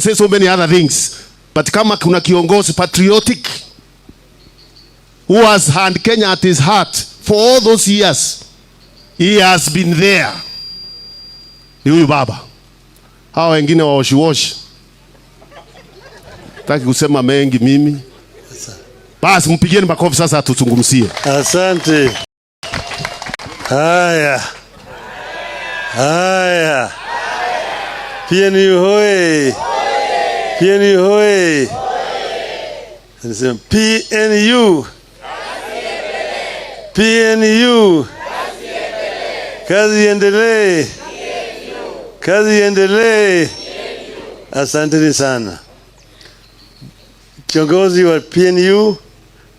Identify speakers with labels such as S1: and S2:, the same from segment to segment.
S1: say so many other things, but kama kuna kiongozi patriotic who has had Kenya at his heart for all those years, he has been there, ni huyu baba. Hawa wengine waoshi taki kusema mengi mimi. Basi mpigieni makofi sasa tuzungumzie.
S2: Asante. Haya. PNU hoye. PNU hoye. Nasema PNU. PNU. Kazi endelee. Kazi endelee. Asante sana. Kiongozi wa PNU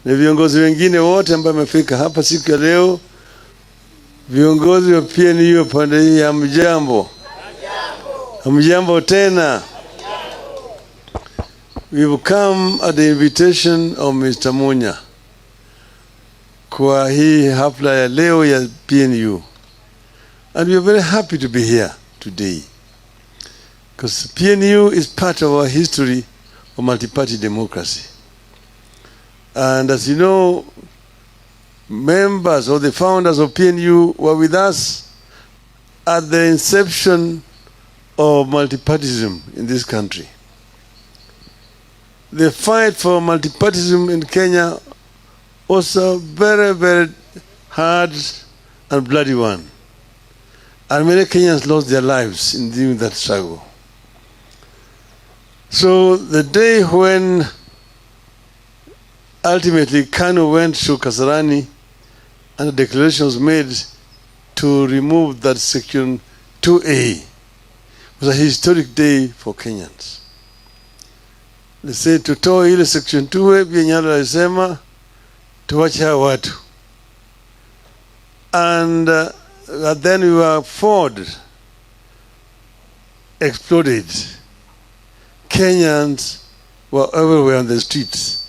S2: na viongozi wengine wote ambao wamefika hapa siku ya leo. Viongozi wa PNU pande hii, hamjambo. Hamjambo tena. We've come at the invitation of Mr. Munya kwa hii hafla ya leo ya PNU. And we are very happy to be here today. Because PNU is part of our history of multi-party democracy. And as you know, members or the founders of PNU were with us at the inception of multipartyism in this country. The fight for multipartyism in Kenya was a very, very hard and bloody one. And many Kenyans lost their lives in doing that struggle. So the day when ultimately Kanu went to Kasarani and the declaration was made to remove that section 2A, was a historic day for Kenyans. They said to toa ile section 2A, Bianyala alisema tuwache hawa watu. And then we were Ford exploded. Kenyans were everywhere on the streets.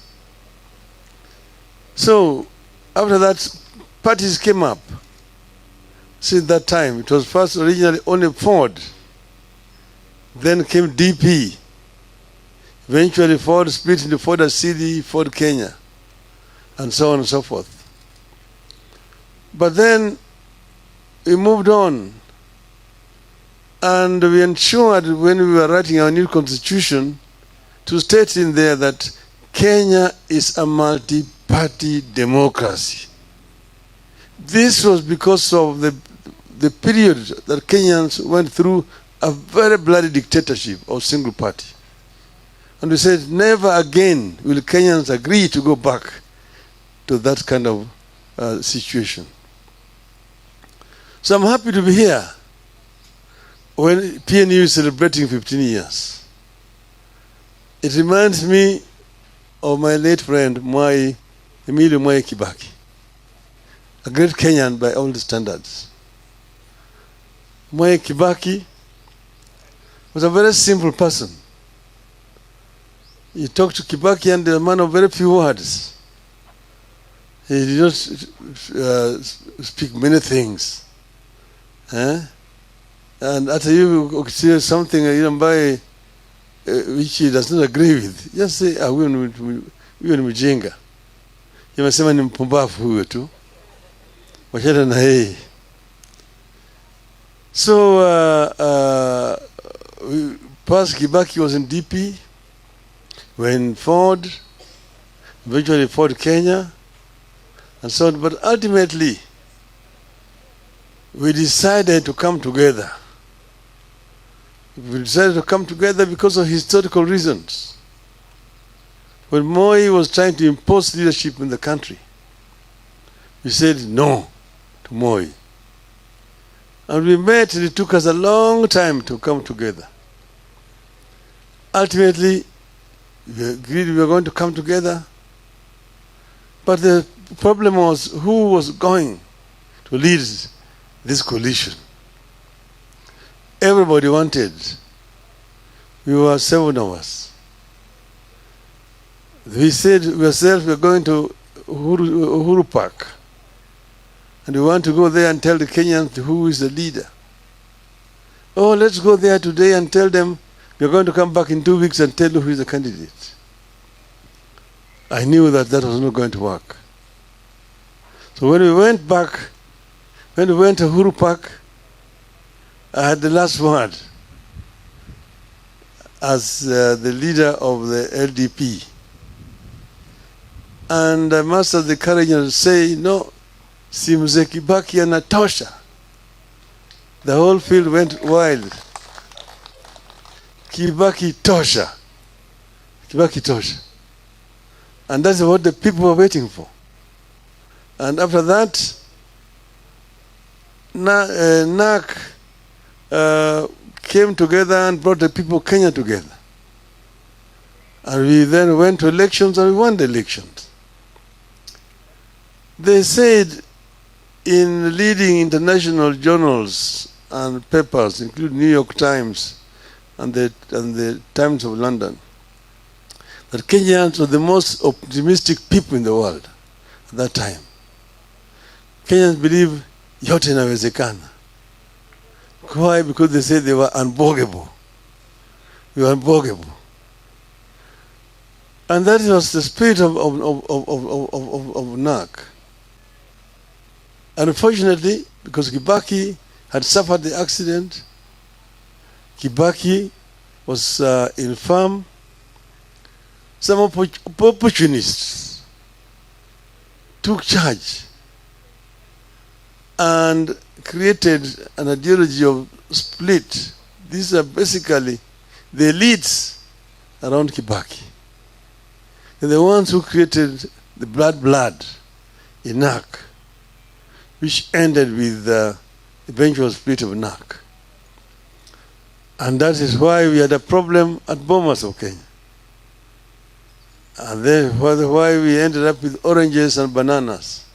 S2: So after that, parties came up. Since that time, it was first originally only Ford. Then came DP. Eventually Ford split into Ford Asili, Ford Kenya, and so on and so forth. But then we moved on, and we ensured when we were writing our new constitution to state in there that Kenya is a multi-party democracy. This was because of the period that Kenyans went through a very bloody dictatorship of single party. And we said, never again will Kenyans agree to go back to that kind of situation. So I'm happy to be here when PNU is celebrating 15 years. It reminds me of my late friend, Emilio Kibaki, a great Kenyan by all the standards. Kibaki was a very simple person. You talked to Kibaki and a man of very few words. He did not speak many things. And after you say something which he does not agree with, just say, huyo ni mjinga. Yamesema ni mpumbavu huyo tu. Wachana na yeye. So past Kibaki was in DP, when Ford, eventually Ford Kenya, and so on. But ultimately, we decided to come together. We decided to come together because of historical reasons. When Moi was trying to impose leadership in the country, we said no to Moi. And we met, and it took us a long time to come together. Ultimately, we agreed we were going to come together. But the problem was who was going to lead this coalition. Everybody wanted. We were 7 of us. We said ourselves we are going to Uhuru Park. And we want to go there and tell the Kenyans who is the leader. Oh, let's go there today and tell them You're going to come back in 2 weeks and tell you who is the candidate. I knew that that was not going to work. So when we went back, when we went to Uhuru Park, I had the last word as the leader of the LDP. And I must have the courage to say, no, si mzee Kibaki anatosha. The whole field went wild. Kibaki tosha. Kibaki tosha. And that's what the people were waiting for. And after that, NAC came together and brought the people of Kenya together. And we then went to elections and we won the elections. They said in leading international journals and papers, including New York Times and the Times of London, that Kenyans were the most optimistic people in the world at that time. Kenyans believe yote inawezekana. Why? Because they said they were unbogable. They were unbogable. And that was the spirit of NAC. Unfortunately, because Kibaki had suffered the accident, Kibaki was infirm. Some opportunists took charge and created an ideology of split. These are basically the elites around Kibaki. They're the ones who created the blood in NAC, which ended with the eventual split of NAC. And that is why we had a problem at Bomas of Kenya. And then why we ended up with oranges and bananas.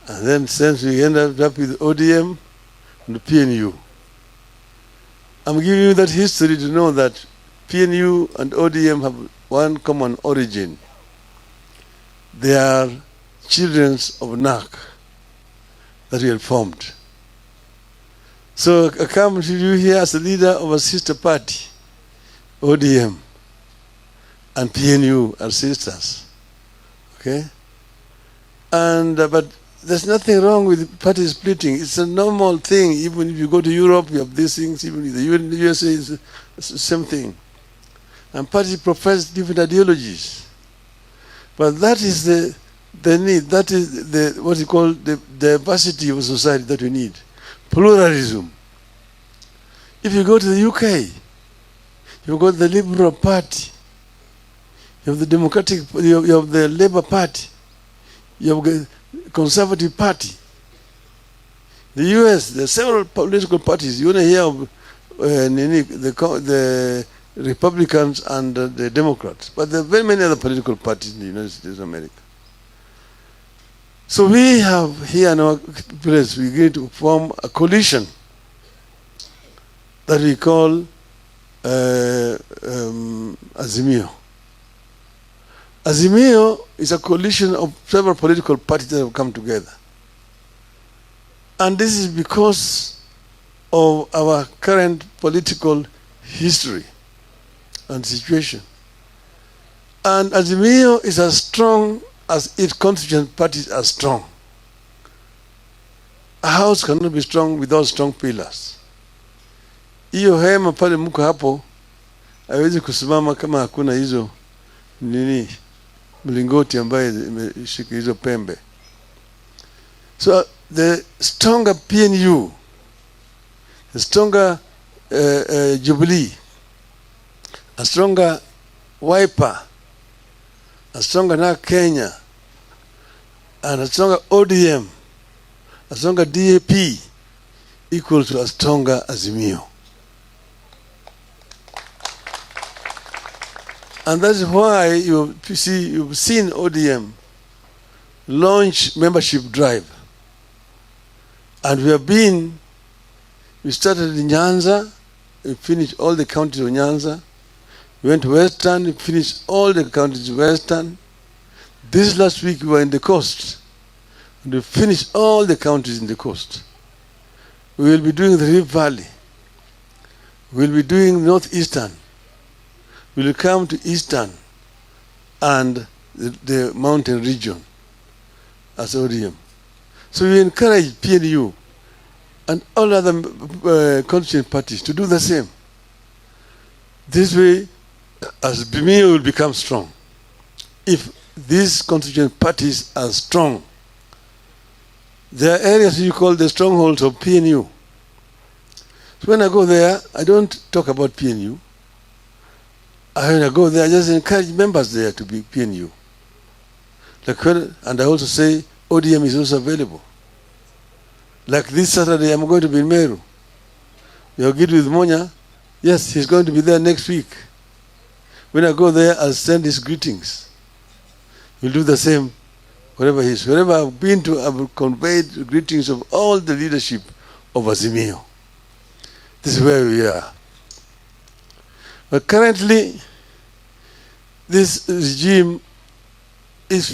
S2: And then since we ended up with ODM and PNU. I'm giving you that history to know that PNU and ODM have one common origin. They are children of NAC that we had formed. So I come to you here as a leader of a sister party, ODM and PNU are sisters. Okay? And but there's nothing wrong with party splitting. It's a normal thing. Even if you go to Europe, you have these things. Even in the USA, it's the same thing. And parties profess different ideologies. But that is the need. That is the what you call the diversity of society that we need. Pluralism. If you go to the UK, you go to the Liberal Party, you have the Democratic, you have the Labour Party, you have the Conservative Party. The US, there are several political parties. You want to hear of the Republicans and the Democrats. But there are very many other political parties in the United States of America. So we have here in our place, we're going to form a coalition that we call Azimio. Azimio is a coalition of several political parties that have come together. And this is because of our current political history and situation. And Azimio is as strong as its constituent parties are strong. A house cannot be strong without strong pillars. Hiyo hema pale mko hapo haiwezi kusimama kama hakuna hizo mlingoti ambaye imeshika hizo pembe. So the stronger PNU, the stronger Jubilee, a stronger Wiper, a stronger NAC Kenya, and a stronger ODM, a stronger DAP equal to a stronger Azimio. And that's why you've seen ODM launch membership drive. And we started in Nyanza, we finished all the counties of Nyanza. We went to Western, we finished all the counties of Western. This last week we were in the coast, and we finished all the counties in the coast. We will be doing the Rift Valley. We'll be doing northeastern. We'll come to eastern and the mountain region as ODM. So we encourage PNU and all other constituent parties to do the same. This way, as BMI will become strong. If these constituent parties are strong, there are areas you call the strongholds of PNU. So when I go there, I don't talk about PNU. When I go there, I just encourage members there to be PNU. And I also say ODM is also available. Like this Saturday, I'm going to be in Meru. You're good with Monya. Yes, he's going to be there next week. When I go there, I'll send his greetings. He'll do the same wherever he is. Wherever I've been to, I've conveyed greetings of all the leadership of Azimio. This is where we are. But currently, this regime is